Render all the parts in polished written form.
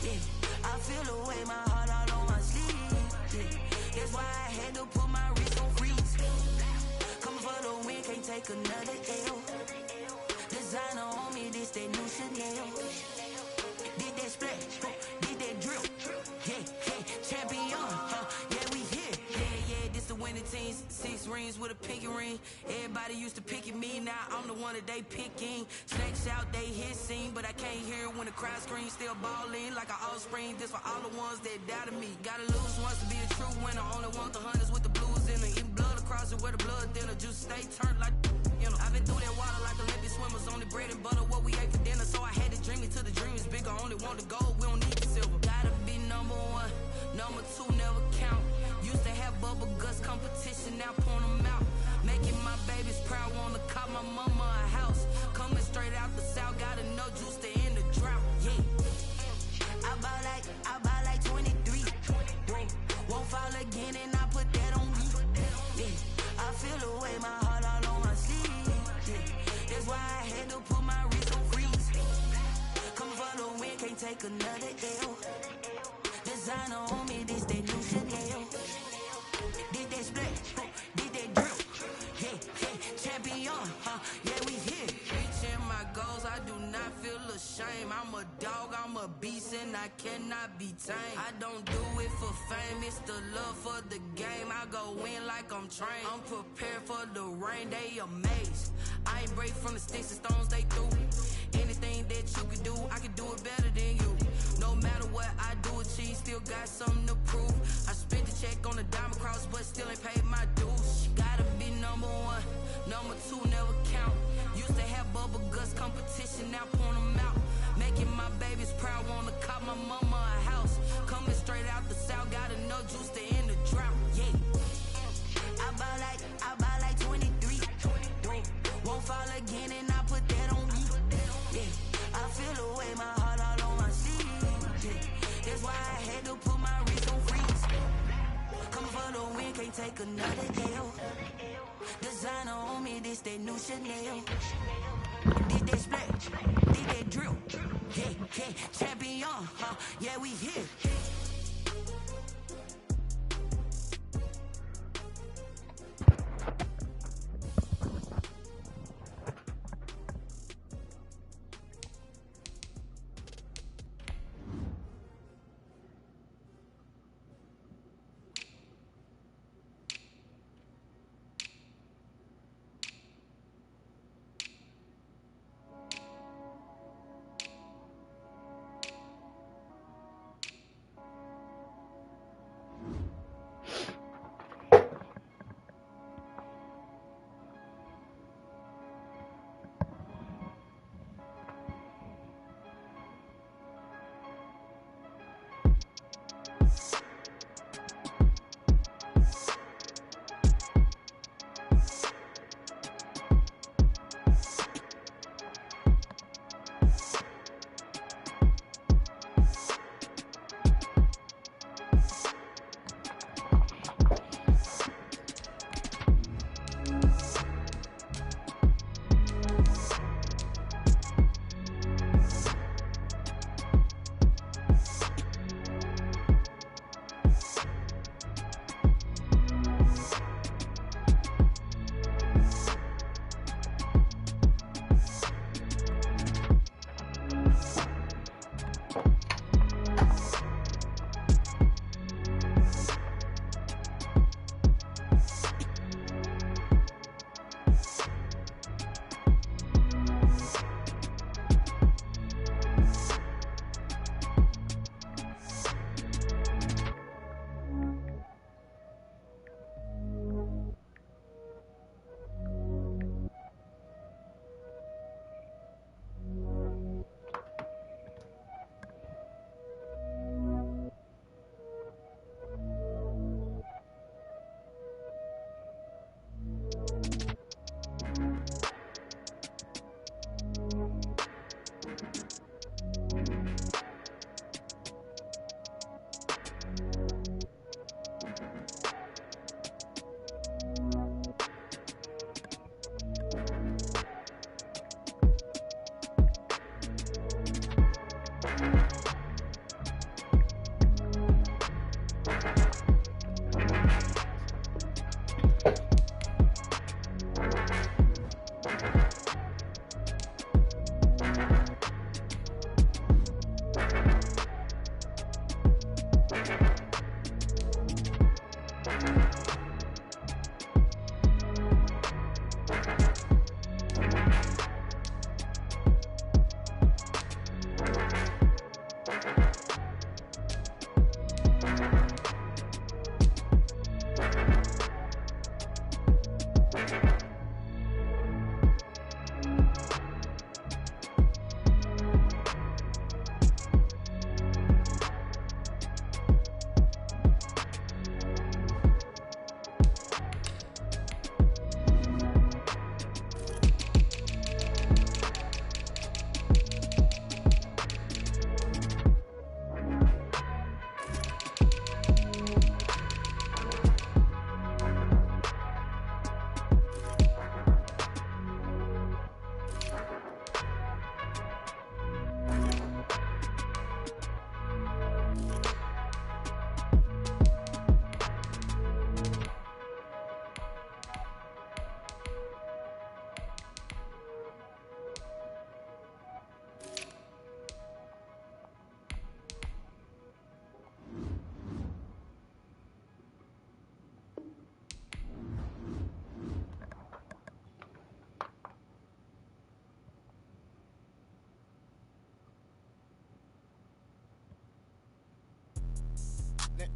Yeah, I feel the way, my heart all on my sleeve. Yeah, that's why I had to put my wrist on freeze. Coming for the win, can't take another L. Designer on me, this that new Chanel. Did that splash, did that drill. Yeah, yeah, champion, yeah, we here. Yeah, this the winning team. 6 rings with a pinky ring. Everybody used to pick at me, now I'm the one that they picking. Snakes out, they hit scene, but I can't hear it when the crowd screams. Still balling like an offspring. This for all the ones that doubted me. Gotta lose once to be a true winner. Only want the hunters with the blues in it. Eating blood across it where the blood thinner. Juice stay turned like, you know. I've been through that water like Olympic swimmers. Only bread and butter, what we ate for dinner. So I had to dream it till the dream is bigger. Only want the gold, we don't need the silver. Gotta be number 1, number 2 never count. Used to have bubble guts competition, now point them out. Making my babies proud, wanna cop my mama a house. Coming straight out the south, gotta know juice to end the drought. Yeah, I buy like 23. Won't fall again and I put that on me. Yeah, I feel the way, my heart all on my sleeve. Yeah, that's why I had to put my wrist on freeze. Coming for the win, can't take another L. Designer on me, this that new Chanel. Did that splash, did that drill. Yeah, yeah, champion, yeah, we here. Reaching my goals, I do not feel ashamed. I'm a dog, I'm a beast, and I cannot be tamed. I don't do it for fame, it's the love for the game. I go in like I'm trained. I'm prepared for the rain, they amazed. I ain't break from the sticks and stones they threw. Anything that you could do, I could do it better than you. No matter what I do, achieve, still got something to prove. I spent the check on the diamond cross, but still ain't paid my dues. Gotta be number 1, number 2 never count. Used to have bubble guts competition, now point them out. Making my babies proud, wanna cop my mama a house. Coming straight out the south, gotta know juice to end the drought. Yeah, I buy like 23. Won't fall again and I put that on me. Yeah, I feel the way, my heart all on my sleeve. Yeah, that's why I had to put my wrist on freeze. Coming for the win, can't take another L. Designer on me, this that new Chanel. Did that splash, did that drill. Yeah, yeah, champion, yeah, we here.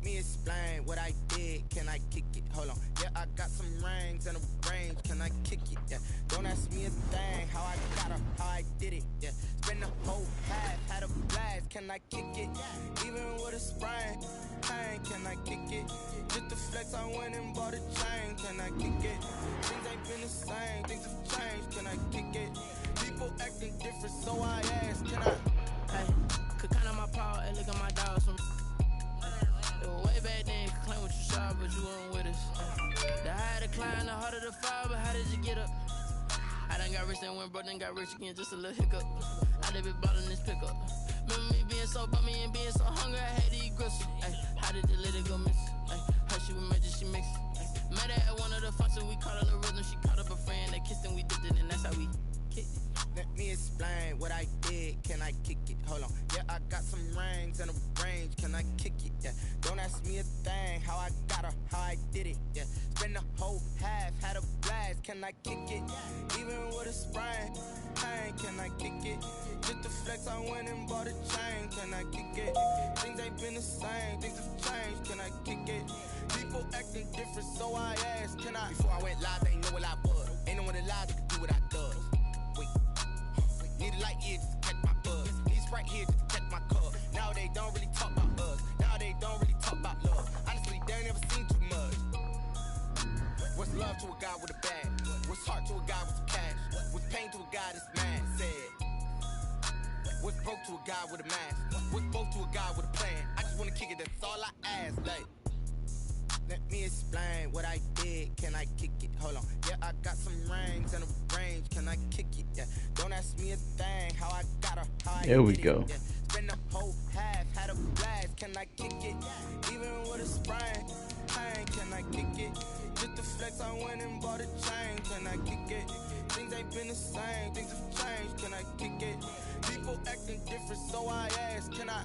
me explain what I did. Can I kick it? Hold on. Yeah, I got some rings and a range. Can I kick it? Yeah. Don't ask me a thing. How I got her, how I did it. Yeah. Spend the whole half, had a blast. Can I kick it? Even with a sprain. Pain, can I kick it? Just the flex, I went and bought a chain. Can I kick it? Things ain't been the same. Things have changed. Can I kick it? People acting different, so I ask. Can I? Hey, could count on my paw and look at my dogs from. It was way back then, could claim what you saw, but you weren't with us. The higher the climb, the harder the fall, but how did you get up? I done got rich and went broke, then got rich again, just a little hiccup. I done been ballin' this pickup. Remember me being so bummy and being so hungry, I had to eat gristle. Ay, how did the lady go miss? Ay, how she was magic, she mixed. Met her at one of the functions, we caught her the rhythm, she caught up a friend, they kissed and we dipped it, and that's how we kicked it. Let me explain what I did. Can I kick it? Hold on. Yeah, I got some rings and a range. Can I kick it? Yeah. Don't ask me a thing. How I got her, how I did it. Yeah. Spend the whole half, had a blast. Can I kick it? Even with a sprain. Pain, can I kick it? Just the flex, I went and bought a chain. Can I kick it? Things ain't been the same. Things have changed. Can I kick it? People acting different, so I asked. Can I? Before I went live, they ain't know what I was. Ain't no one alive that could do what I does. Need a light here just to catch my buzz. Need Sprite here just to catch my cup. Now they don't really talk about us. Now they don't really talk about love. Honestly, they ain't never seen too much. What's love to a guy with a bag? What's heart to a guy with some cash? What's pain to a guy that's mad? Said. What's broke to a guy with a mask? What's both to a guy with a plan? I just wanna kick it, that's all I ask. Like, let me explain what I did. Can I kick it? Hold on. Yeah, I got some rings and a range. Can I kick it? Yeah. Don't ask me a thing. How I got her, how I There we did go. It. Yeah. Spend the whole half, had a blast. Can I kick it? Even with a sprain. Pain, can I kick it? Just the flex, I went and bought a chain. Can I kick it? Things ain't been the same. Things have changed. Can I kick it? People acting different, so I ask. Can I?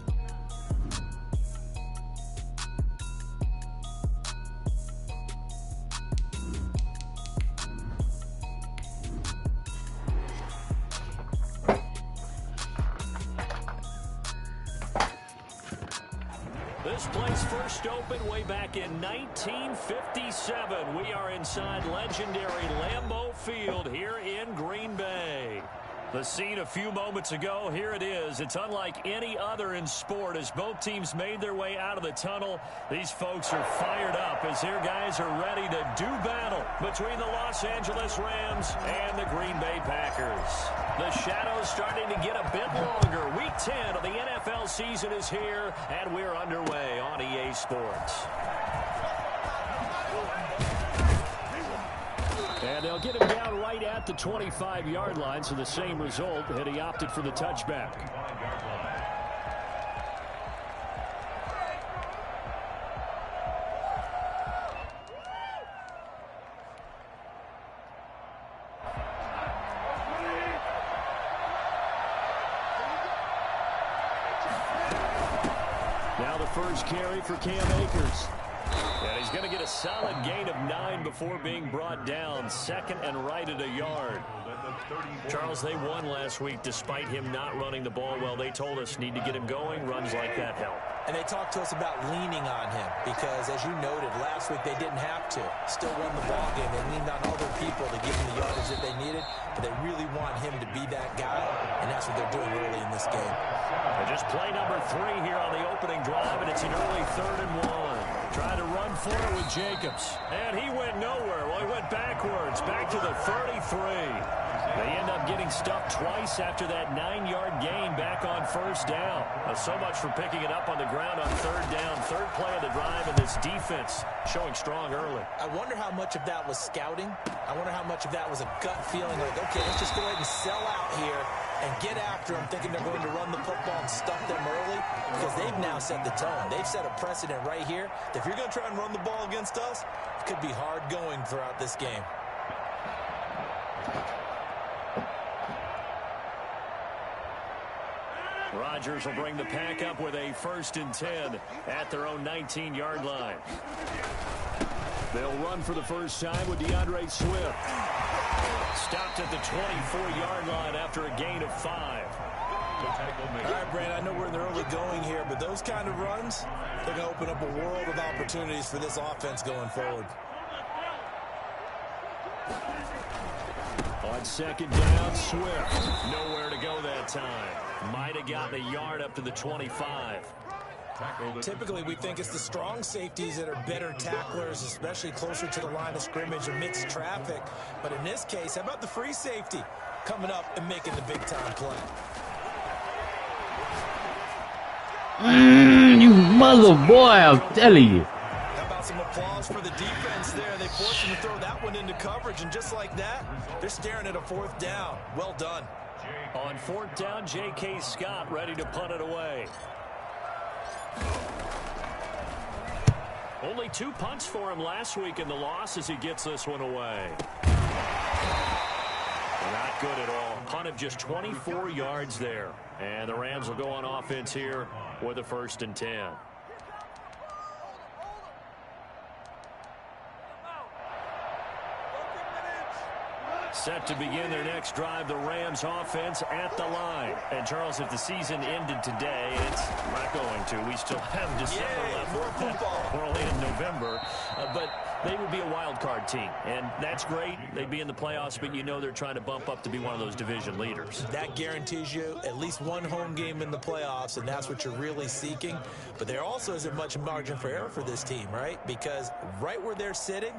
This place first opened way back in 1957. We are inside legendary Lambeau Field here in Green Bay. The scene a few moments ago, here it is. It's unlike any other in sport as both teams made their way out of the tunnel. These folks are fired up as their guys are ready to do battle between the Los Angeles Rams and the Green Bay Packers. The shadows starting to get a bit longer. Week 10 of the NFL season is here, and we're underway on EA Sports. And they'll get him down right at the 25-yard line, so the same result, and he opted for the touchback. Now the first carry for Cam Akers. And he's going to get a solid gain of 9 before being brought down. Second and right at a yard. Charles, they won last week despite him not running the ball well. They told us need to get him going. Runs like that help. And they talked to us about leaning on him because, as you noted, last week they didn't have to. Still won the ball game. They leaned on other people to give them the yardage that they needed. But they really want him to be that guy, and that's what they're doing early in this game. And just play number 3 here on the opening drive, and it's an early 3rd and 1. Trying to run for it with Jacobs. And he went nowhere. Well, he went backwards, back to the 33. They end up getting stuffed twice after that 9-yard gain back on first down. So much for picking it up on the ground on 3rd down. 3rd play of the drive, and this defense showing strong early. I wonder how much of that was scouting. I wonder how much of that was a gut feeling like, okay, let's just go ahead and sell out here and get after them, thinking they're going to run the football and stuff them early, because they've now set the tone. They've set a precedent right here. If you're going to try and run the ball against us, it could be hard going throughout this game. Rodgers will bring the pack up with a 1st and 10 at their own 19-yard line. They'll run for the first time with DeAndre Swift. Stopped at the 24-yard line after a gain of 5. All right, Brand, I know we're in the early going here, but those kind of runs, they're going to open up a world of opportunities for this offense going forward. On second down, Swift. Nowhere to go that time. Might have gotten a yard up to the 25. Typically, we think it's the strong safeties that are better tacklers, especially closer to the line of scrimmage amidst traffic. But in this case, how about the free safety coming up and making the big-time play? You mother boy, I'm telling you. How about some applause for the defense there? They forced him to throw that one into coverage, and just like that, they're staring at a fourth down. Well done. On fourth down, J.K. Scott ready to punt it away. Only 2 punts for him last week in the loss as he gets this one away. Not good at all. Punt of just 24 yards there. And the Rams will go on offense here with a 1st and 10. Set to begin their next drive, the Rams offense at the line. And, Charles, if the season ended today, it's not going to. We still have December left. We're only in November. But they would be a wild card team. And that's great. They'd be in the playoffs, but you know they're trying to bump up to be one of those division leaders. That guarantees you at least one home game in the playoffs, and that's what you're really seeking. But there also isn't much margin for error for this team, right? Because right where they're sitting,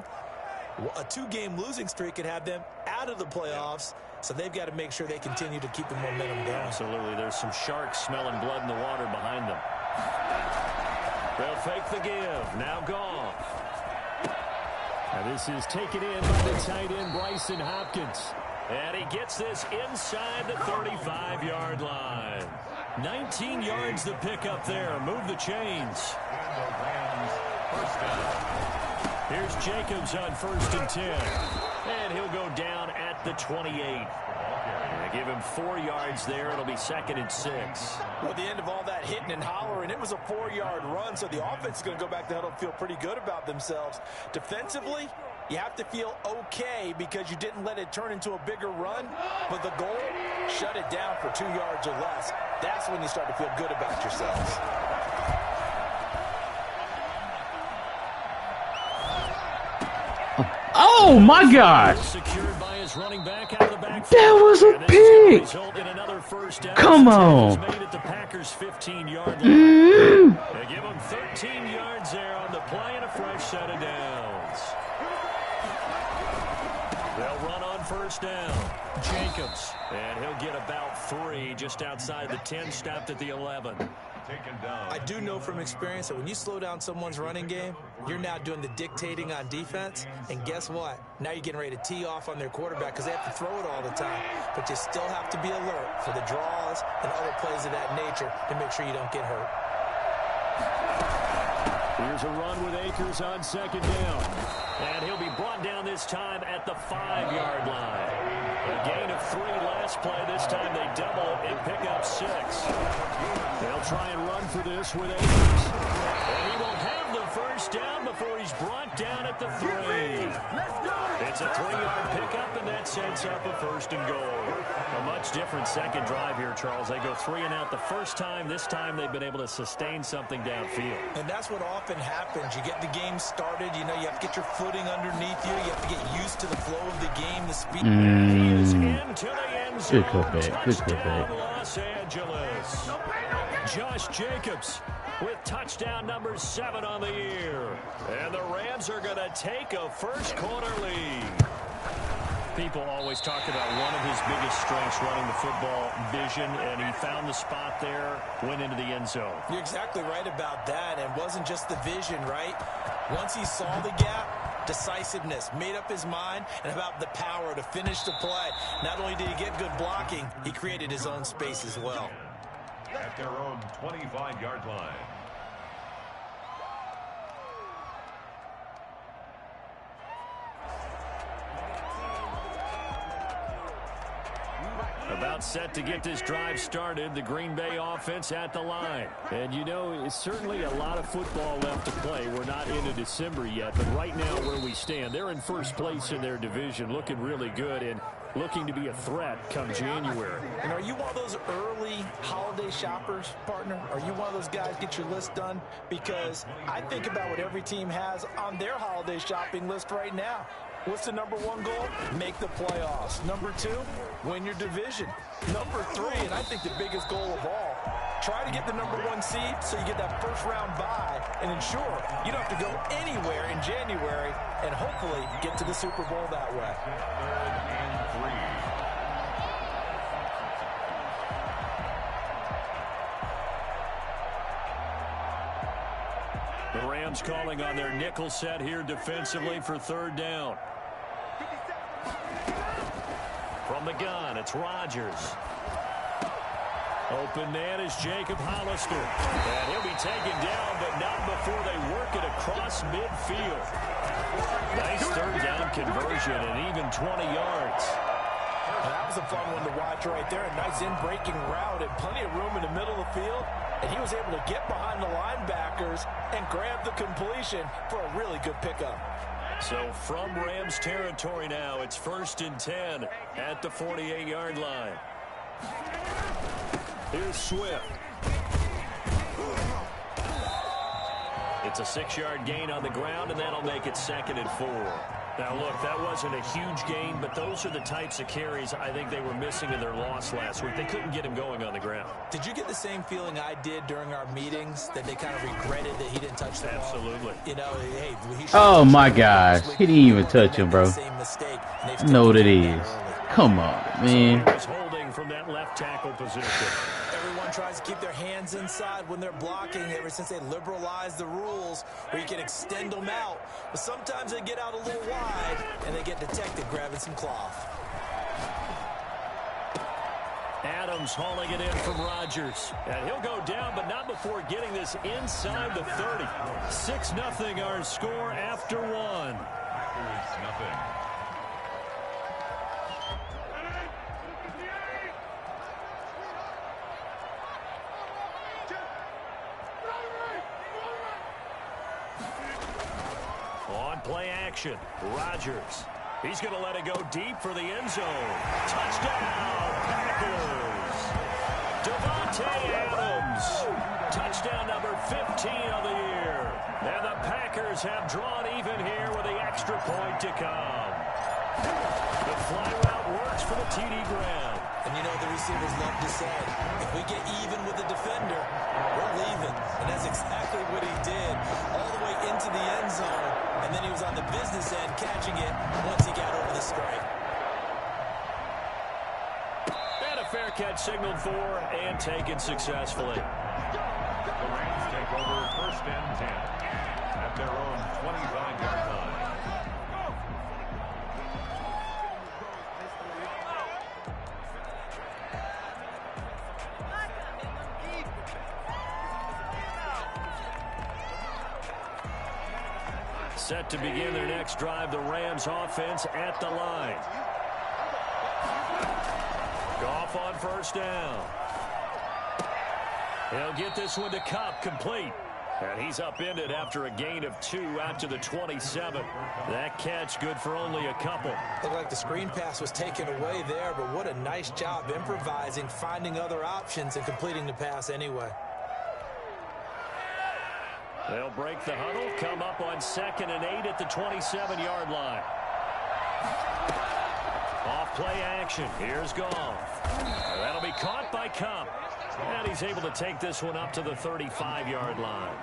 a 2-game losing streak could have them out of the playoffs, so they've got to make sure they continue to keep the momentum going. Absolutely. There's some sharks smelling blood in the water behind them. They'll fake the give. Now gone. Now this is taken in by the tight end, Bryson Hopkins. And he gets this inside the 35-yard line. 19 yards to pick up there. Move the chains. Here's Jacobs on 1st and 10. And he'll go down at the 28. They give him 4 yards there. It'll be 2nd and 6. Well, at the end of all that hitting and hollering, it was a 4-yard run, so the offense is going to go back to huddle and feel pretty good about themselves. Defensively, you have to feel okay because you didn't let it turn into a bigger run, but the goal, shut it down for 2 yards or less. That's when you start to feel good about yourselves. Oh my God! Secured by his running back out of the backfield. That was a pick! Come on! Made at the Packers' 15-yard line. They give him 13 yards there on the play and a fresh set of downs. They'll run on 1st down. Jacobs, and he'll get about 3 just outside the 10, stopped at the 11. I do know from experience that when you slow down someone's running game, you're now doing the dictating on defense. And guess what? Now you're getting ready to tee off on their quarterback because they have to throw it all the time. But you still have to be alert for the draws and other plays of that nature to make sure you don't get hurt. Here's a run with Akers on 2nd down. And he'll be brought down this time at the 5-yard line. A gain of 3 last play. This time they double and pick up 6. They'll try and run for this with Akers. And he will have the 1st down before he's brought down at the 3. It's a 3-yard pickup, and that sets up a 1st and goal. A much different second drive here, Charles. They go 3 and out the first time. This time they've been able to sustain something downfield. And that's what often happens. You get the game started. You know, you have to get your footing underneath you. You have to get used to the flow of the game, the speed. He is into the end zone. Good cutback. Good cutback. Los Angeles. Josh Jacobs with touchdown number 7 on the year. And the Rams are going to take a first-quarter lead. People always talk about one of his biggest strengths running the football, vision, and he found the spot there, went into the end zone. You're exactly right about that, and it wasn't just the vision, right? Once he saw the gap, decisiveness, made up his mind, and about the power to finish the play. Not only did he get good blocking, he created his own space as well. At their own 25-yard line. About set to get this drive started, the Green Bay offense at the line. And you know, it's certainly a lot of football left to play. We're not into December yet, but right now where we stand, they're in first place in their division, looking really good. And looking to be a threat come January. And are you one of those early holiday shoppers, partner? Are you one of those guys get your list done? Because I think about what every team has on their holiday shopping list right now. What's the number one goal? Make the playoffs. Number 2, win your division. Number 3, and I think the biggest goal of all, try to get the number 1 seed so you get that first round bye and ensure you don't have to go anywhere in January and hopefully get to the Super Bowl that way. 3rd and 3. The Rams calling on their nickel set here defensively for 3rd down. From the gun, it's Rodgers. Open man is Jacob Hollister. And he'll be taken down, but not before they work it across midfield. Nice 3rd down conversion and even 20 yards. That was a fun one to watch right there. A nice in-breaking route and plenty of room in the middle of the field. And he was able to get behind the linebackers and grab the completion for a really good pickup. So from Rams territory now, it's 1st and 10 at the 48-yard line. Here's Swift. It's a 6-yard gain on the ground, and that'll make it 2nd and 4. Now, look, that wasn't a huge gain, but those are the types of carries I think they were missing in their loss last week. They couldn't get him going on the ground. Did you get the same feeling I did during our meetings, that they kind of regretted that he didn't touch the ball? Absolutely. You know, hey, oh, my gosh. He didn't even touch him, bro. I know what it is. Come on, man. So he was holding from that left tackle position. Everyone tries to keep their hands inside when they're blocking ever since they liberalized the rules where you can extend them out. But sometimes they get out a little wide and they get detected grabbing some cloth. Adams hauling it in from Rodgers. And he'll go down, but not before getting this inside the 30. 6-0 our score after 1. 0. Play action. Rodgers. He's going to let it go deep for the end zone. Touchdown, Packers. Devontae Adams. Touchdown number 15 of the year. And the Packers have drawn even here with the extra point to come. The fly route works for the TD Graham. And you know the receivers love to say, if we get even with the defender, we're leaving. And that's exactly what he did all the way into the end zone. And then he was on the business end catching it once he got over the stripe. And a fair catch signaled for and taken successfully. The Rams take over 1st and 10 at their own 25-yard line. Set to begin their next drive, the Rams offense at the line. Goff on 1st down. He'll get this one to Kupp, complete. And he's upended after a gain of 2 out to the 27. That catch good for only a couple. Looked like the screen pass was taken away there, but what a nice job improvising, finding other options, and completing the pass anyway. They'll break the huddle, come up on 2nd and 8 at the 27-yard line. Off play action. Here's Goff. That'll be caught by Kupp. And he's able to take this one up to the 35-yard line.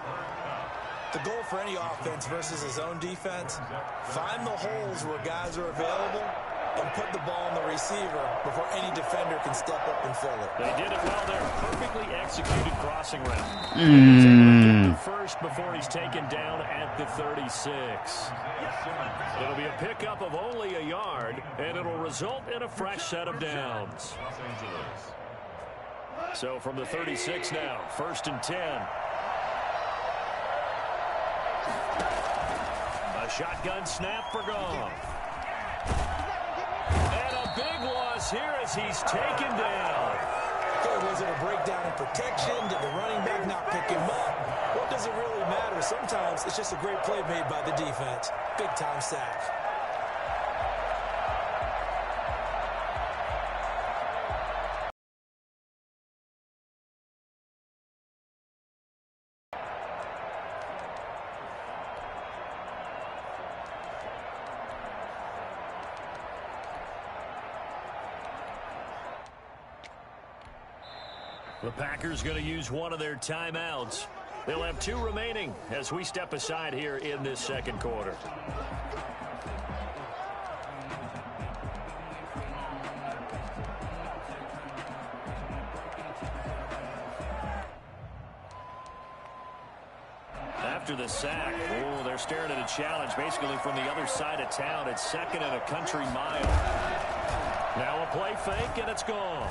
The goal for any offense versus his own defense, find the holes where guys are available and put the ball on the receiver before any defender can step up and fill it. They did it well there. Perfectly executed crossing route. He's able to get the first before he's taken down at the 36. It'll be a pickup of only a yard, and it'll result in a fresh set of downs. So from the 36 now, 1st and 10. A shotgun snap for Goff. And a big loss here as he's taken down. Okay, was it a breakdown in protection? Did the running back not pick him up? What does it really matter? Sometimes it's just a great play made by the defense. Big-time sack. The Packers going to use one of their timeouts. They'll have 2 remaining as we step aside here in this second quarter. After the sack, they're staring at a challenge basically from the other side of town. It's 2nd and a country mile. Now a play fake, and it's gone.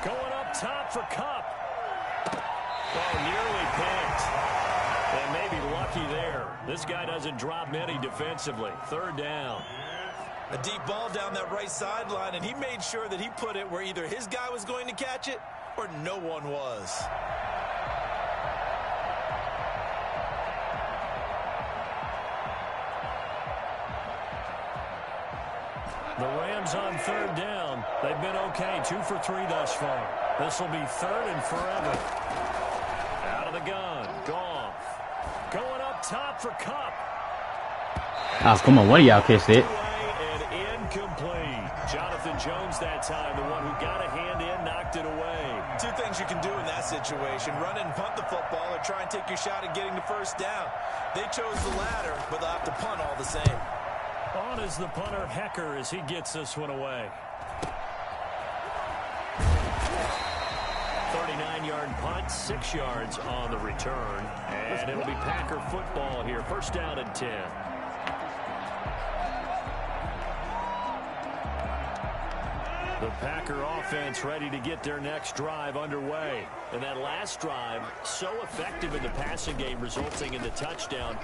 Going up top for Kupp. Oh, nearly picked. And maybe lucky there. This guy doesn't drop many defensively. 3rd down. A deep ball down that right sideline, and he made sure that he put it where either his guy was going to catch it or no one was. The Rams on 3rd down. They've been okay. 2 for 3 thus far. This will be 3rd and forever. Out of the gun. Goff. Going up top for Kupp. Oh, come on. One of y'all catch that. And incomplete. Jonathan Jones that time, the one who got a hand in, knocked it away. 2 things you can do in that situation. Run and punt the football or try and take your shot at getting the 1st down. They chose the latter, but they'll have to punt all the same. On is the punter, Hecker, as he gets this one away. 39-yard punt, 6 yards on the return. And it'll be Packer football here. 1st down and 10. The Packer offense ready to get their next drive underway. And that last drive, so effective in the passing game, resulting in the touchdown.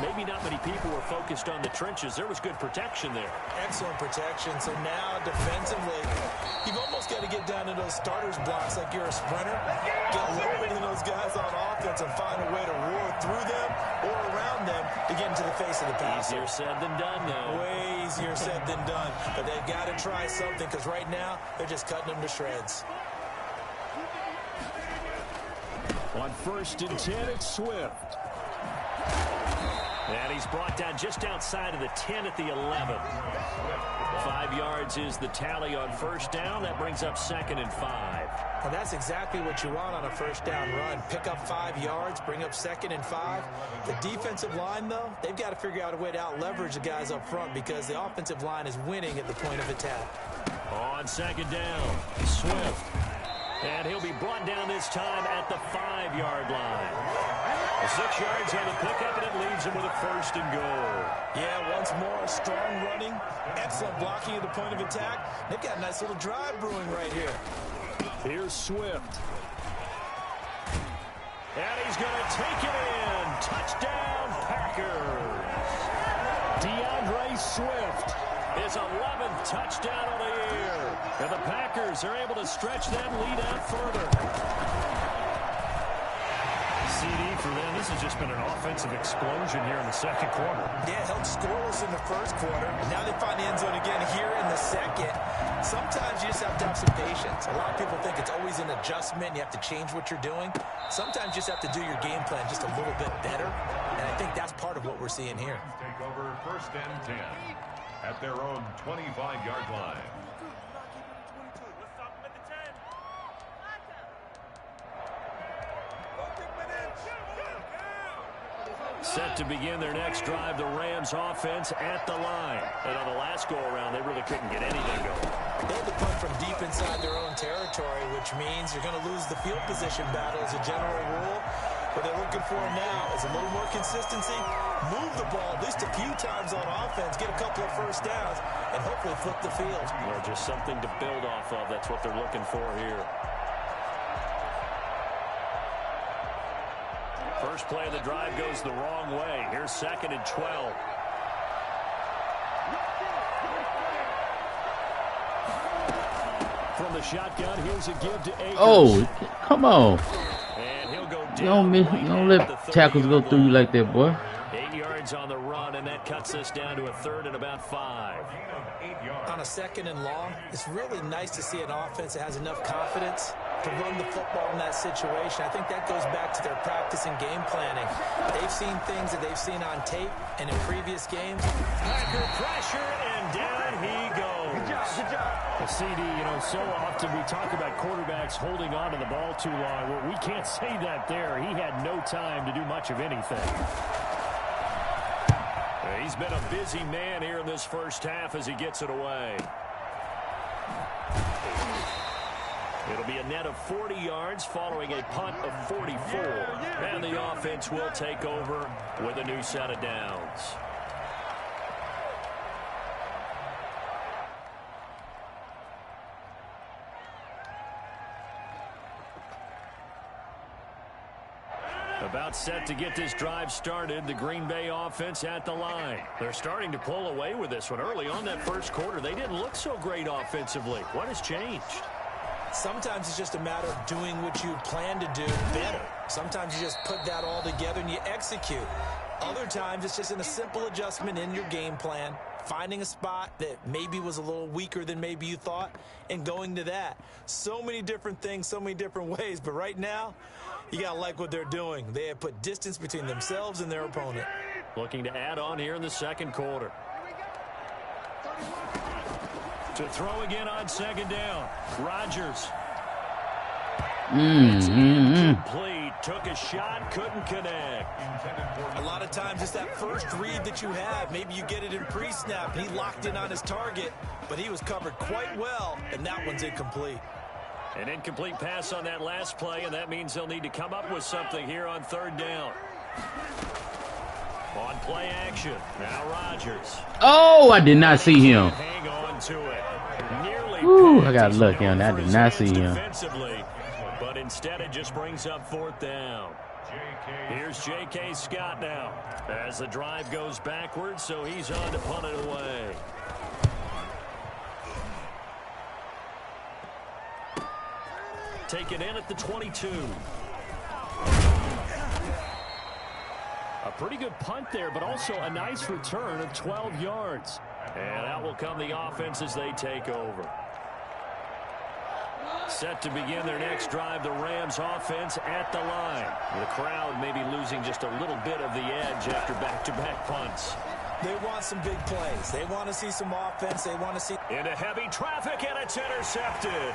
Maybe not many people were focused on the trenches. There was good protection there. Excellent protection. So now defensively, you've almost got to get down to those starters blocks like you're a sprinter. Get lower than those guys on offense and find a way to roar through them or around them to get into the face of the passer. Easier said than done, though. Way easier said than done. But they've got to try something because right now they're just cutting them to shreds. On 1st and 10, it's Swift. And he's brought down just outside of the 10 at the 11. 5 yards is the tally on 1st down. That brings up 2nd and 5. Well, that's exactly what you want on a 1st down run. Pick up 5 yards, bring up 2nd and 5. The defensive line, though, they've got to figure out a way to out-leverage the guys up front because the offensive line is winning at the point of attack. On 2nd down, Swift. And he'll be brought down this time at the 5-yard line. 6 yards on the pickup, and it leaves him with a 1st and goal. Yeah, once more, strong running, excellent blocking at the point of attack. They've got a nice little drive brewing right here. Here's Swift. And he's going to take it in. Touchdown, Packers. DeAndre Swift. His 11th touchdown of the year. And the Packers are able to stretch that lead out further. CD for them. This has just been an offensive explosion here in the second quarter. Yeah, held scoreless in the 1st quarter. Now they find the end zone again here in the 2nd. Sometimes you just have to have some patience. A lot of people think it's always an adjustment. You have to change what you're doing. Sometimes you just have to do your game plan just a little bit better. And I think that's part of what we're seeing here. Take over 1st and 10 at their own 25-yard line. Set to begin their next drive, the Rams offense at the line. And on the last go-around, they really couldn't get anything going. They had to punt from deep inside their own territory, which means you're going to lose the field position battle as a general rule. What they're looking for now is a little more consistency, move the ball at least a few times on offense, get a couple of 1st downs, and hopefully flip the field. Well, just something to build off of. That's what they're looking for here. First play of the drive goes the wrong way. Here's 2nd and 12. From the shotgun, here's a give to Akers. Oh, come on. And he'll go You don't let tackles go through you like that, boy. 8 yards on the run, and that cuts us down to a 3rd and about 5. On a 2nd and long, it's really nice to see an offense that has enough confidence to run the football in that situation. I think that goes back to their practice and game planning. They've seen things that they've seen on tape and in previous games. Under pressure, and down he goes. Good job. A CD, so often we talk about quarterbacks holding on to the ball too long. Well, we can't say that there. He had no time to do much of anything. He's been a busy man here in this first half as he gets it away. It'll be a net of 40 yards following a punt of 44. And the offense will take over with a new set of downs. About set to get this drive started, the Green Bay offense at the line. They're starting to pull away with this one. Early on that first quarter, they didn't look so great offensively. What has changed? Sometimes it's just a matter of doing what you plan to do better. Sometimes you just put that all together and you execute. Other times it's just in a simple adjustment in your game plan, finding a spot that maybe was a little weaker than maybe you thought, and going to that. So many different things, so many different ways, but right now, you got to like what they're doing. They have put distance between themselves and their opponent. Looking to add on here in the second quarter. To throw again on second down. Rodgers. It's incomplete. Took a shot, couldn't connect. A lot of times it's that first read that you have. Maybe you get it in pre-snap, and he locked in on his target, but he was covered quite well, and that one's incomplete. An incomplete pass on that last play, and that means they'll need to come up with something here on third down. On play action, now Rodgers. Oh, I did not see him. Hang on to it. Nearly. Ooh, I got lucky on that. I did not see him. But instead it just brings up fourth down. Here's J.K. Scott now as the drive goes backwards, so he's on to punt it away. Taken in at the 22. A pretty good punt there, but also a nice return of 12 yards. And out will come the offense as they take over. Set to begin their next drive, the Rams offense at the line. The crowd may be losing just a little bit of the edge after back-to-back punts. They want some big plays. They want to see some offense. They want to see... Into heavy traffic, and it's intercepted.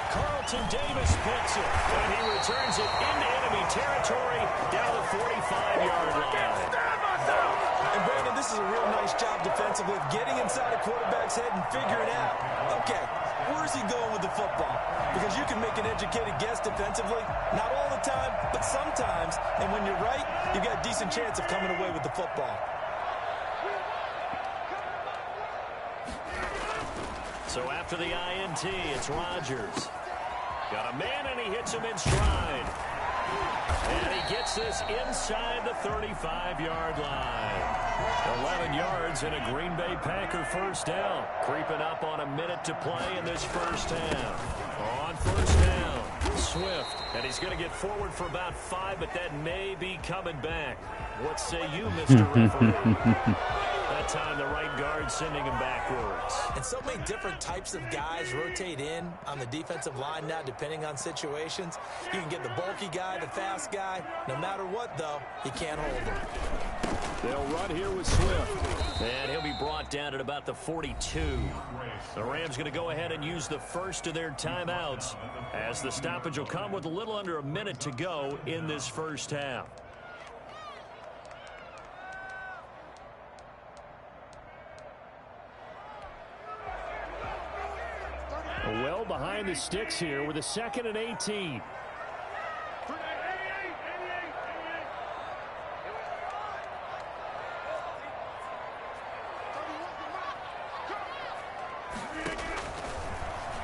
Carlton Davis picks it, and he returns it into enemy territory down the 45-yard line. And Brandon, this is a real nice job defensively of getting inside a quarterback's head and figuring out, okay, where's he going with the football? Because you can make an educated guess defensively, not all the time, but sometimes, and when you're right, you've got a decent chance of coming away with the football. So after the INT, it's Rodgers. Got a man, and he hits him in stride. And he gets this inside the 35-yard line. 11 yards and a Green Bay Packer first down. Creeping up on a minute to play in this first half. On first down, Swift. And he's going to get forward for about 5, but that may be coming back. What say you, Mr. Referee? That time the right guard sending him backwards. And so many different types of guys rotate in on the defensive line now, depending on situations. You can get the bulky guy, the fast guy. No matter what, though, you can't hold him. They'll run here with Swift. And he'll be brought down at about the 42. The Rams going to go ahead and use the first of their timeouts, as the stoppage will come with a little under a minute to go in this first half. Well behind the sticks here with a 2nd and 18.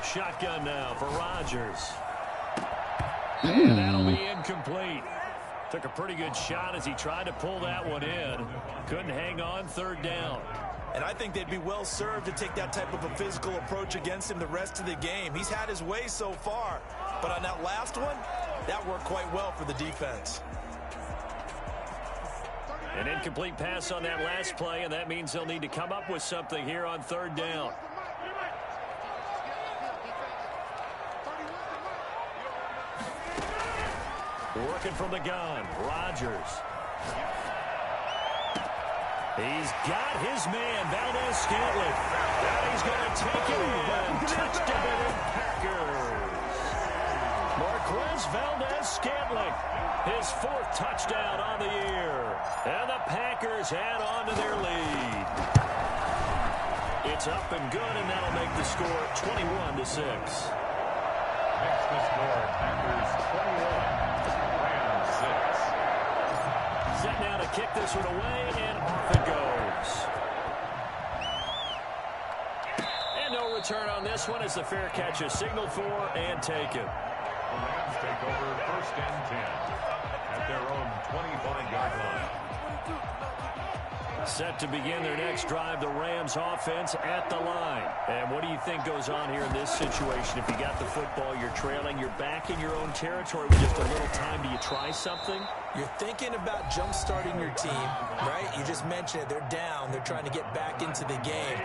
Shotgun now for Rodgers. And that'll be incomplete. Took a pretty good shot as he tried to pull that one in. Couldn't hang on third down. And I think they'd be well served to take that type of a physical approach against him the rest of the game. He's had his way so far, but on that last one, that worked quite well for the defense. An incomplete pass on that last play, and that means they'll need to come up with something here on third down. Working from the gun, Rodgers. He's got his man, Valdez-Scantling. And he's going to take it in. Touchdown, Packers. Marquez Valdez-Scantling, his 4th touchdown on the year. And the Packers add on to their lead. It's up and good, and that'll make the score 21-6. Makes the score Packers 21, Rams 6. Set now to kick this one away, and off it goes. And no return on this one as the fair catch is signaled for and taken. The Rams take over 1st and 10 at their own 25-yard line. Set to begin their next drive, the Rams offense at the line. And what do you think goes on here in this situation? If you got the football, you're trailing, you're back in your own territory with just a little time. Do you try something? You're thinking about jump-starting your team, right? You just mentioned it. They're down. They're trying to get back into the game.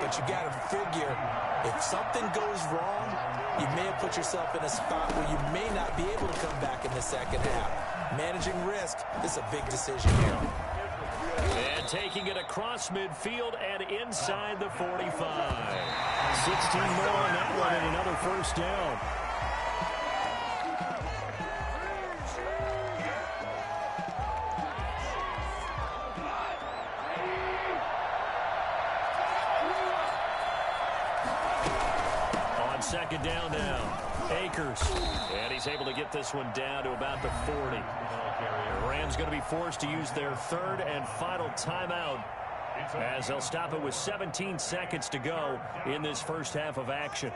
But you got to figure, if something goes wrong, you may have put yourself in a spot where you may not be able to come back in the second half. Managing risk, this is a big decision here. And taking it across midfield and inside the 45. 16 more on that one and another 1st down. On 2nd down now, Akers. And he's able to get this one down to about the 40. The Rams going to be forced to use their 3rd and final timeout as they'll stop it with 17 seconds to go in this first half of action.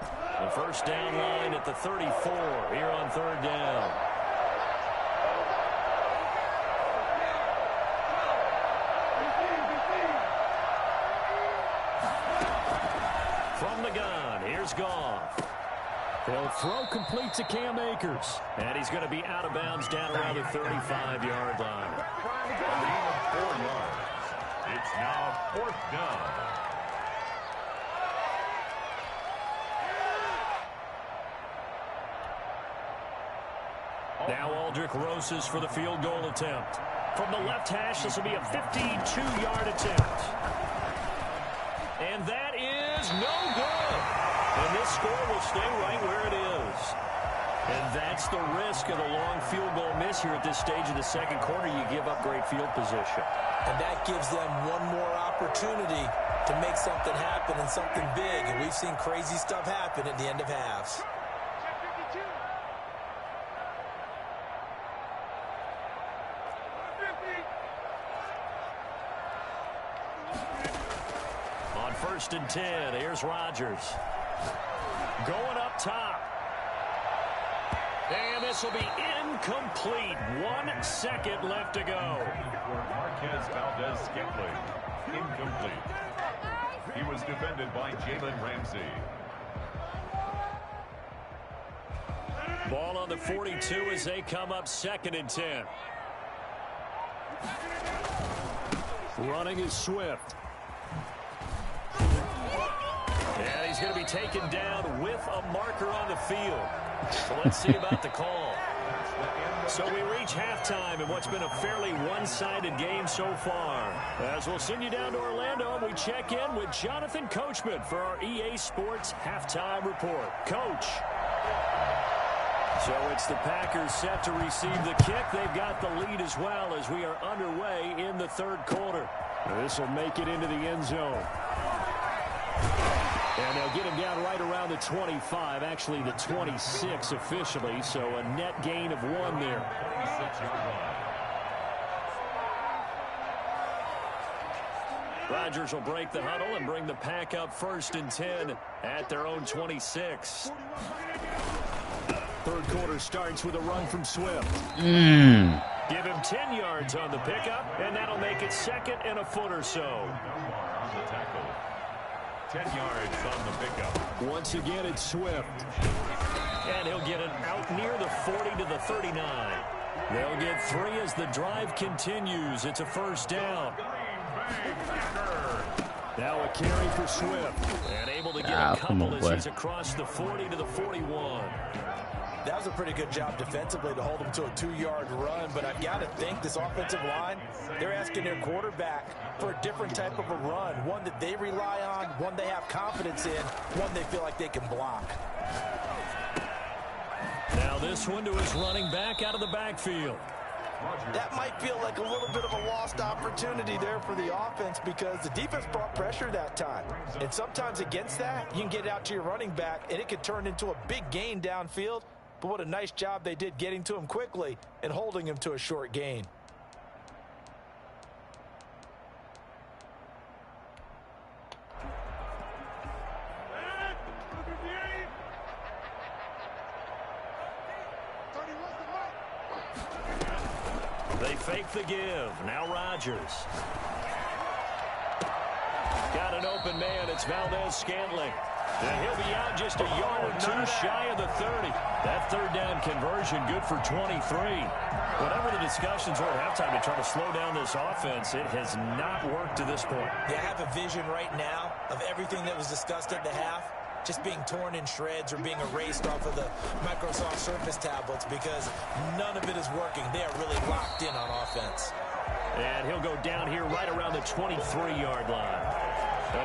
The 1st down line at the 34 here on 3rd down. From the gun, here's Goff. They'll throw complete to Cam Akers. And he's going to be out of bounds down around the 35-yard line. A gain of 4 yards. It's now 4th down. Now Aldrich Rosas for the field goal attempt. From the left hash, this will be a 52-yard attempt. And that is no good. And this score will stay right where it is. And that's the risk of a long field goal miss here at this stage of the second quarter. You give up great field position. And that gives them one more opportunity to make something happen and something big. And we've seen crazy stuff happen at the end of halves. On 1st and 10, here's Rodgers. Going up top. And this will be incomplete. 1 second left to go. Marquez Valdez-Scantling, incomplete. He was defended by Jalen Ramsey. Ball on the 42 as they come up 2nd and 10. Running is Swift. And he's going to be taken down with a marker on the field. So let's see about the call. So we reach halftime in what's been a fairly one-sided game so far. As we'll send you down to Orlando, and we check in with Jonathan Coachman for our EA Sports Halftime Report. Coach. So it's the Packers set to receive the kick. They've got the lead as well as we are underway in the 3rd quarter. This will make it into the end zone. And they'll get him down right around the 25, actually the 26 officially, so a net gain of 1 there. Rodgers will break the huddle and bring the pack up 1st and 10 at their own 26. 3rd quarter starts with a run from Swift. Give him 10 yards on the pickup, and that'll make it 2nd and a foot or so. On the tackle. 10 yards on the pickup. Once again, it's Swift. And he'll get it out near the 40 to the 39. They'll get 3 as the drive continues. It's a 1st down. Now a carry for Swift. And able to get a couple as he's across the 40 to the 41. That was a pretty good job defensively to hold them to a 2-yard run, but I've got to think this offensive line, they're asking their quarterback for a different type of a run, one that they rely on, one they have confidence in, one they feel like they can block. Now this one to his running back out of the backfield. That might feel like a little bit of a lost opportunity there for the offense because the defense brought pressure that time. And sometimes against that, you can get out to your running back, and it could turn into a big gain downfield. But what a nice job they did getting to him quickly and holding him to a short gain. They fake the give. Now Rodgers. Got an open man. It's Valdez-Scantling. And he'll be out just a yard or two shy of the 30. That third down conversion good for 23. Whatever the discussions were at halftime to try to slow down this offense, it has not worked to this point. Yeah, I have a vision right now of everything that was discussed at the half just being torn in shreds or being erased off of the Microsoft Surface tablets because none of it is working. They are really locked in on offense. And he'll go down here right around the 23-yard line.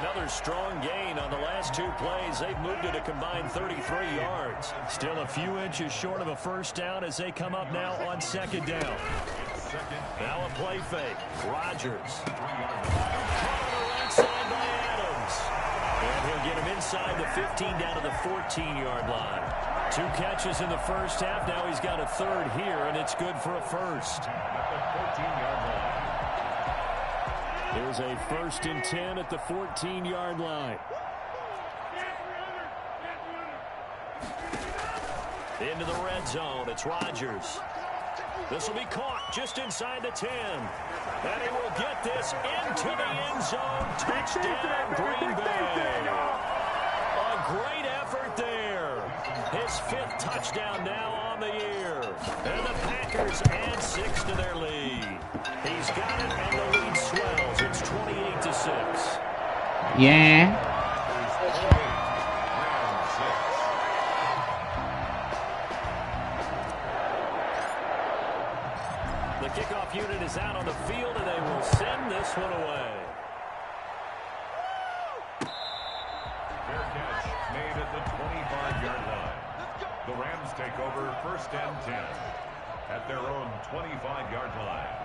Another strong gain on the last two plays. They've moved it a combined 33 yards. Still a few inches short of a first down as they come up now on second down. Now a play fake. Rodgers. Caught on the right side by Adams. And he'll get him inside the 15 down to the 14-yard line. 2 catches in the first half. Now he's got a third here, and it's good for a first. At the 14-yard line. There's a 1st and 10 at the 14-yard line. Into the red zone. It's Rodgers. This will be caught just inside the 10. And he will get this into the end zone. Touchdown, Green Bay. A great effort there. His 5th touchdown now on the year. And the Packers add 6 to their lead. He's got it, and the lead swells. It's 28-6. Yeah. The kickoff unit is out on the field, and they will send this one away. Fair catch made at the 25-yard line. The Rams take over 1st and 10 at their own 25-yard line.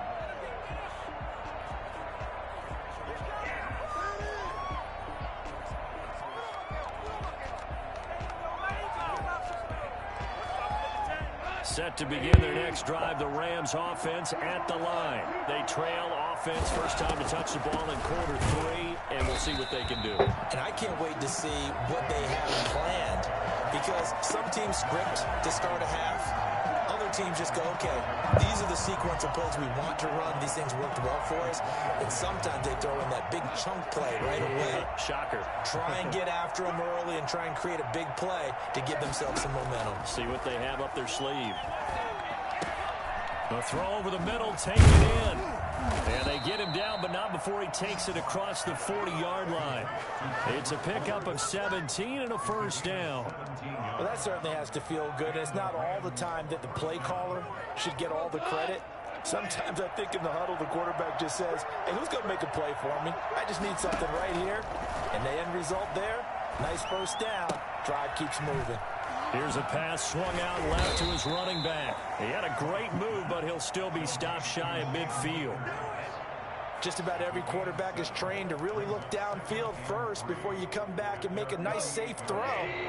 Set to begin their next drive, the Rams offense at the line. They trail offense, first time to touch the ball in quarter 3, and we'll see what they can do. And I can't wait to see what they have planned because some teams script to start a half. Other teams just go, okay, these are the sequence of plays we want to run. These things worked well for us. And sometimes they throw in that big chunk play right away. Shocker. Try and get after them early and try and create a big play to give themselves some momentum. See what they have up their sleeve. The throw over the middle, take it in. And they get him down, but not before he takes it across the 40-yard line. It's a pickup of 17 and a first down. Well, that certainly has to feel good. It's not all the time that the play caller should get all the credit. Sometimes I think in the huddle, the quarterback just says, hey, who's going to make a play for me? I just need something right here. And the end result there, nice first down. Drive keeps moving. Here's a pass swung out left to his running back. He had a great move, but he'll still be stopped shy of midfield. Just about every quarterback is trained to really look downfield first before you come back and make a nice, safe throw.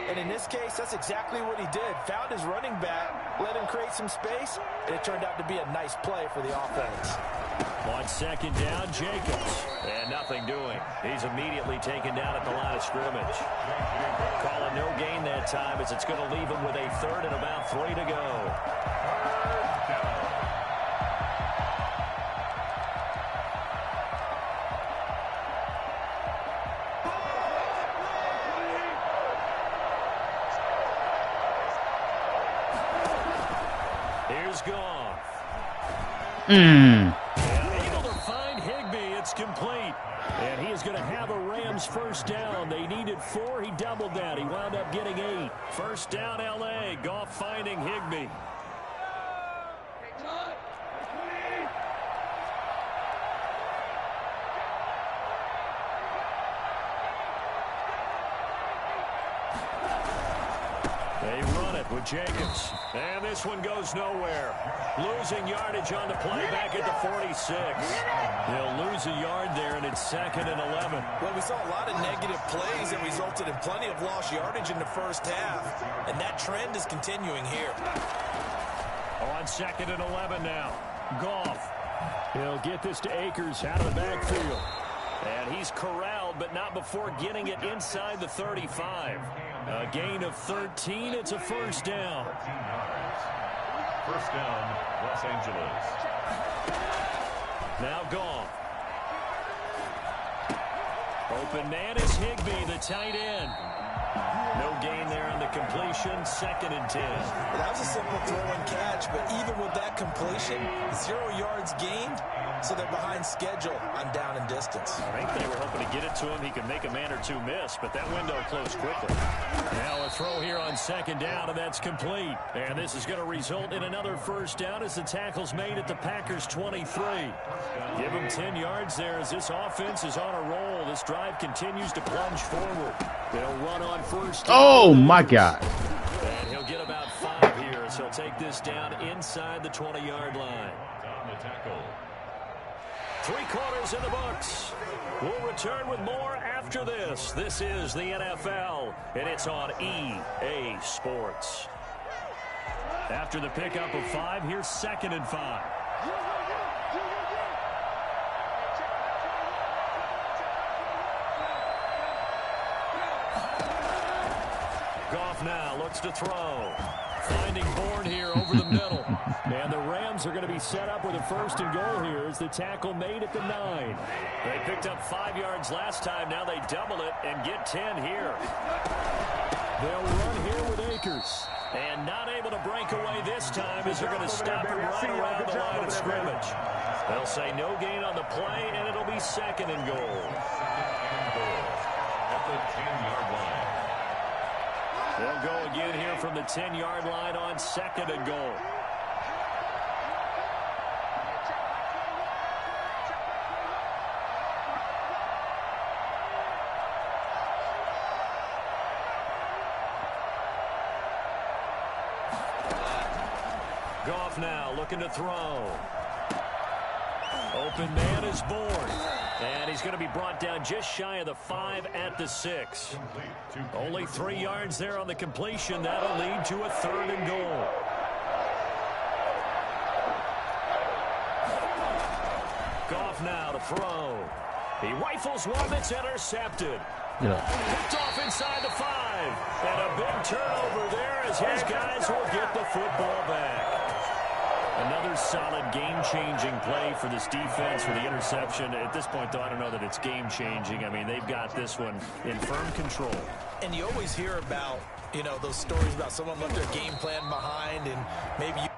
And in this case, that's exactly what he did. Found his running back, let him create some space, and it turned out to be a nice play for the offense. On second down, Jacobs. And nothing doing. He's immediately taken down at the line of scrimmage. Calling no gain that time as it's going to leave him with a 3rd and about 3 to go. Here's Goff. Mm. Able to find Higbee. It's It's complete. And he is going to have a Rams first down. They needed 4. He doubled that. He wound up getting 8. First down, L.A. Goff finding Higbee. They run it with Jacobs. And this one goes nowhere. Losing yardage on the play back at the 46. They'll lose a yard there, and it's 2nd and 11. Well, we saw a lot of negative plays that resulted in plenty of lost yardage in the first half. And that trend is continuing here. On 2nd and 11 now. Goff. He'll get this to Akers out of the backfield. And he's corralled, but not before getting it inside the 35. A gain of 13. It's a first down. 13 yards. First down, Los Angeles. Now Goff. Open man is Higbee, the tight end. No gain there on the completion. 2nd and 10. Well, that was a simple throw and catch, but even with that completion, 0 yards gained, so they're behind schedule on down and distance. I think they were hoping to get it to him. He could make a man or two miss, but that window closed quickly. Now a throw here on 2nd down, and that's complete. And this is going to result in another first down as the tackle's made at the Packers' 23. Give him 10 yards there as this offense is on a roll. This drive continues to plunge forward. They'll run on first down. Oh, my God. And he'll get about 5 here, so he'll take this down inside the 20-yard line. On the tackle. 3 quarters in the books. We'll return with more after this. This is the NFL, and it's on EA Sports. After the pickup of 5, here's 2nd and 5. Goff now looks to throw. Finding Bourne here over the middle. And the Rams are going to be set up with a 1st and goal here as the tackle made at the 9. They picked up 5 yards last time. Now they double it and get 10 here. They'll run here with Akers. And not able to break away this time as they're going to stop him right around the line of scrimmage. They'll say no gain on the play, and it'll be 2nd and goal. At the 10-yard line. They'll go again here from the 10-yard line on 2nd and goal. Goff now looking to throw. Open man is Bourne. And he's going to be brought down just shy of the 5 at the 6. Only 3 yards there on the completion. That'll lead to a 3rd and goal. Goff now to throw. He rifles one that's intercepted. Picked off inside the 5. And a big turnover there as his guys will get the football back. Another solid game-changing play for this defense for the interception. At this point, though, I don't know that it's game-changing. I mean, they've got this one in firm control. And you always hear about, you know, those stories about someone left their game plan behind and maybe you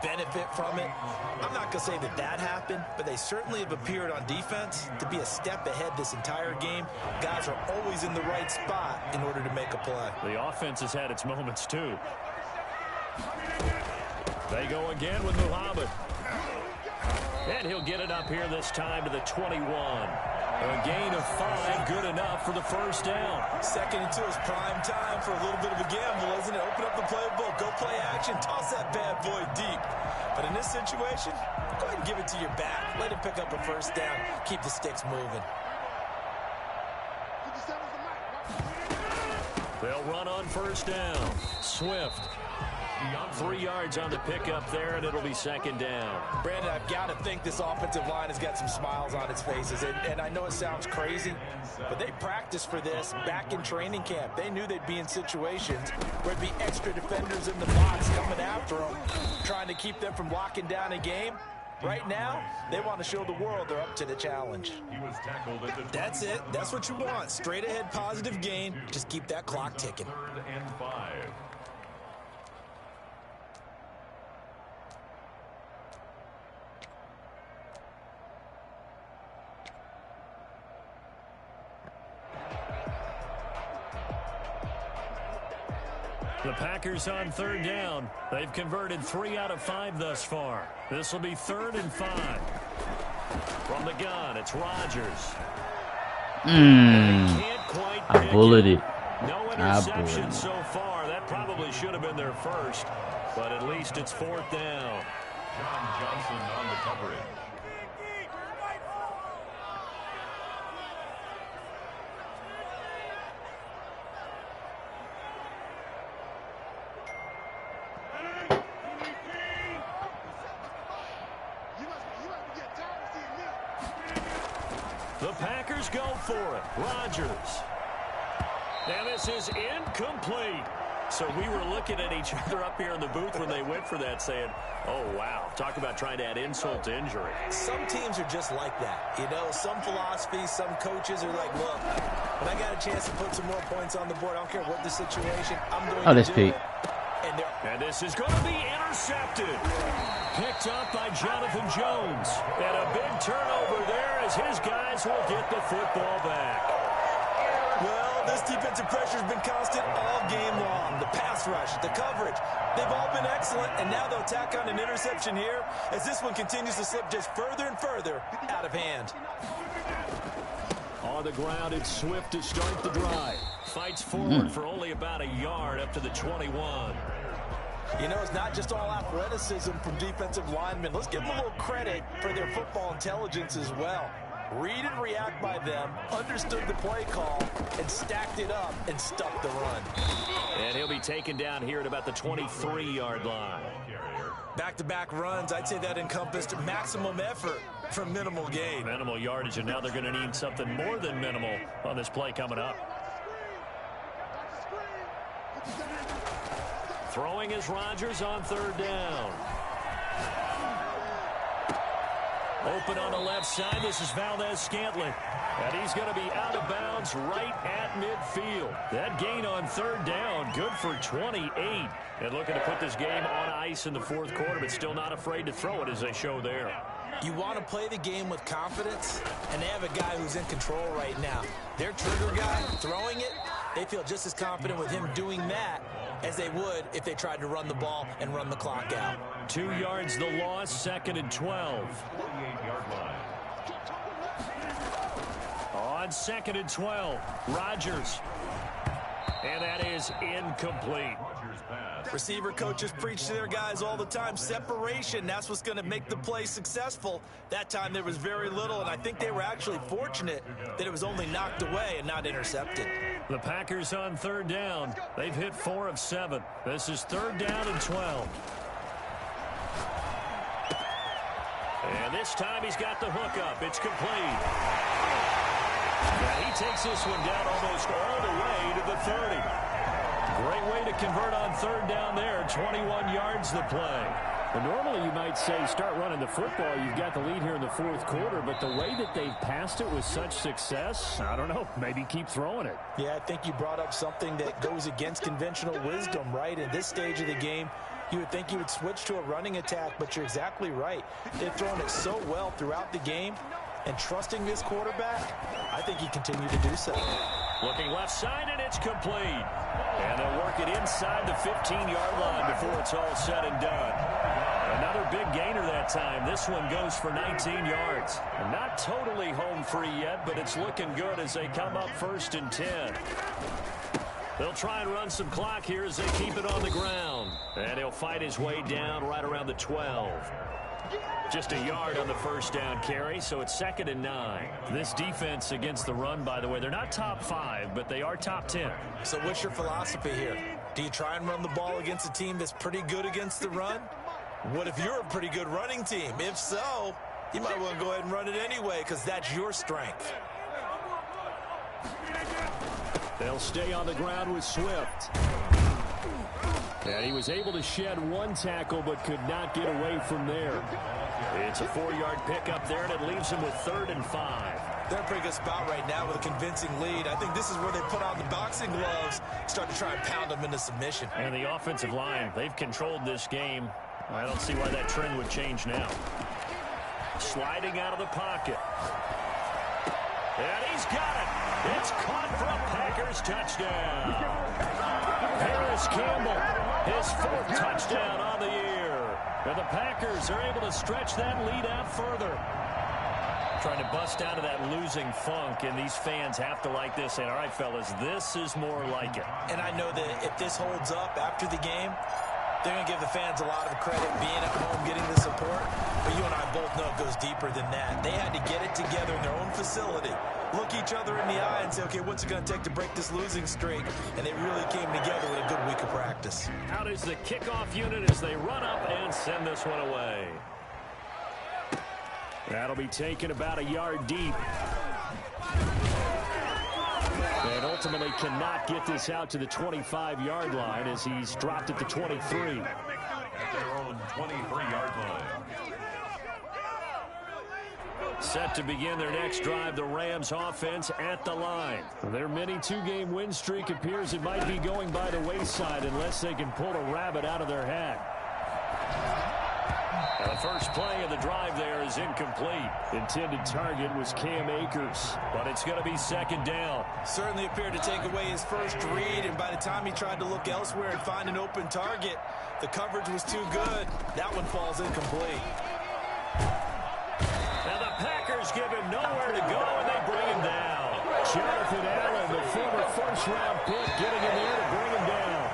benefit from it. I'm not going to say that that happened, but they certainly have appeared on defense to be a step ahead this entire game. Guys are always in the right spot in order to make a play. The offense has had its moments, too. They go again with Muhammad. And he'll get it up here this time to the 21. A gain of 5, good enough for the first down. 2nd and 2 is prime time for a little bit of a gamble, isn't it? Open up the playbook, go play action, toss that bad boy deep. But in this situation, go ahead and give it to your back. Let him pick up a first down, keep the sticks moving. They'll run on first down. Swift. 3 yards on the pickup there, and it'll be second down. Brandon, I've got to think this offensive line has got some smiles on its faces. And I know it sounds crazy, but they practiced for this back in training camp. They knew they'd be in situations where there'd be extra defenders in the box coming after them, trying to keep them from locking down a game. Right now, they want to show the world they're up to the challenge. That's it. That's what you want. Straight ahead positive gain. Just keep that clock ticking. 3rd and 5. The Packers on 3rd down. They've converted 3 out of 5 thus far. This will be 3rd and 5. From the gun, it's Rodgers. I bullied it. No interception so far. That probably should have been their first, but at least it's 4th down. John Johnson on the coverage. The Packers go for it. Rodgers. And this is incomplete. So we were looking at each other up here in the booth when they went for that saying, oh, wow. Talk about trying to add insult to injury. Some teams are just like that. You know, some philosophies, some coaches are like, look, when I got a chance to put some more points on the board, I don't care what the situation, I'm going to do it. And this is going to be intercepted. Picked up by Jonathan Jones. And a big turnover there as his guys will get the football back. Well, this defensive pressure has been constant all game long. The pass rush, the coverage, they've all been excellent. And now they'll tack on an interception here as this one continues to slip just further and further out of hand. On the ground, it's Swift to start the drive. Fights forward for only about a yard up to the 21. You know, it's not just all athleticism from defensive linemen. Let's give them a little credit for their football intelligence as well. Read and react by them, understood the play call, and stacked it up and stuffed the run. And he'll be taken down here at about the 23-yard line. Back-to-back runs, I'd say that encompassed maximum effort for minimal gain. Minimal yardage, and now they're going to need something more than minimal on this play coming up. Throwing is Rodgers on 3rd down. Open on the left side. This is Valdez-Scantling. And he's going to be out of bounds right at midfield. That gain on 3rd down, good for 28. And looking to put this game on ice in the 4th quarter, but still not afraid to throw it as they show there. You want to play the game with confidence, and they have a guy who's in control right now. Their trigger guy throwing it, they feel just as confident with him doing that as they would if they tried to run the ball and run the clock out. 2 yards the loss, 2nd and 12. 48-yard line. On 2nd and 12, Rodgers. And that is incomplete. Receiver coaches preach to their guys all the time. Separation, that's what's going to make the play successful. That time there was very little, and I think they were actually fortunate that it was only knocked away and not intercepted. The Packers on 3rd down. They've hit 4 of 7. This is 3rd down and 12. And this time he's got the hook up. It's complete. And he takes this one down almost all the way to the 30. Great way to convert on 3rd down there. 21 yards the play. But normally you might say start running the football. You've got the lead here in the 4th quarter, but the way that they've passed it with such success, I don't know, maybe keep throwing it. Yeah, I think you brought up something that goes against conventional wisdom, right? In this stage of the game, you would think you would switch to a running attack, but you're exactly right. They've thrown it so well throughout the game, and trusting this quarterback, I think he continued to do so. Looking left side, and it's complete. And they'll work it inside the 15-yard line before it's all said and done. Another big gainer that time. This one goes for 19 yards. And not totally home free yet, but it's looking good as they come up 1st and 10. They'll try and run some clock here as they keep it on the ground. And he'll fight his way down right around the 12. Just a yard on the 1st down carry, so it's 2nd and 9. This defense against the run, by the way, they're not top 5, but they are top 10. So what's your philosophy here? Do you try and run the ball against a team that's pretty good against the run? What if you're a pretty good running team? If so, you might want to go ahead and run it anyway because that's your strength. They'll stay on the ground with Swift. And he was able to shed one tackle but could not get away from there. It's a 4-yard pickup there, and it leaves him with 3rd and 5. They're in a pretty good spot right now with a convincing lead. I think this is where they put on the boxing gloves, start to try and pound them into submission. And the offensive line, they've controlled this game. I don't see why that trend would change now. Sliding out of the pocket. And he's got it. It's caught for a Packers touchdown. Harris Campbell, his 4th touchdown on the year. And the Packers are able to stretch that lead out further. Trying to bust out of that losing funk, and these fans have to like this. And all right, fellas, this is more like it. And I know that if this holds up after the game, they're going to give the fans a lot of credit being at home, getting the support. But you and I both know it goes deeper than that. They had to get it together in their own facility, look each other in the eye and say, okay, what's it going to take to break this losing streak? And they really came together with a good week of practice. Out is the kickoff unit as they run up and send this one away. That'll be taken about a yard deep. And ultimately cannot get this out to the 25-yard line as he's dropped at the 23. At their own 23-yard line. Set to begin their next drive, the Rams offense at the line. Their mini 2-game win streak appears it might be going by the wayside unless they can pull a rabbit out of their hat. The first play of the drive there is incomplete. Intended target was Cam Akers. But it's going to be 2nd down. Certainly appeared to take away his first read, and by the time he tried to look elsewhere and find an open target, the coverage was too good. That one falls incomplete. Now the Packers give him nowhere to go, and they bring him down. Jonathan Allen, the former first-round pick, getting in there to bring him down.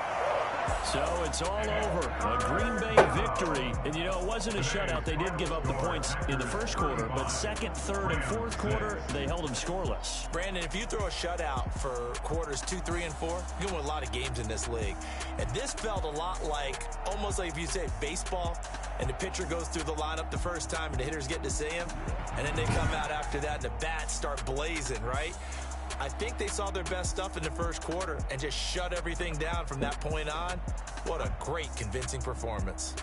So it's all over. A Green Bay victory. And, you know, it wasn't a shutout. They did give up the points in the first quarter, but 2nd, 3rd, and 4th quarter, they held them scoreless. Brandon, if you throw a shutout for quarters 2, 3, and 4, you can win a lot of games in this league. And this felt a lot like, almost like if you say baseball, and the pitcher goes through the lineup the first time and the hitters get to see him, and then they come out after that and the bats start blazing, right? I think they saw their best stuff in the first quarter and just shut everything down from that point on. What a great, convincing performance.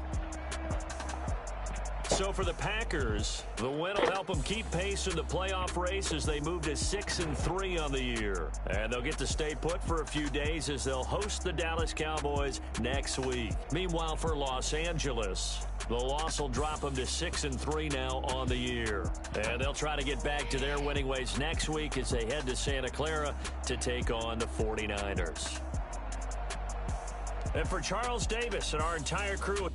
So for the Packers, the win will help them keep pace in the playoff race as they move to 6-3 on the year. And they'll get to stay put for a few days as they'll host the Dallas Cowboys next week. Meanwhile, for Los Angeles, the loss will drop them to 6-3 now on the year. And they'll try to get back to their winning ways next week as they head to Santa Clara to take on the 49ers. And for Charles Davis and our entire crew,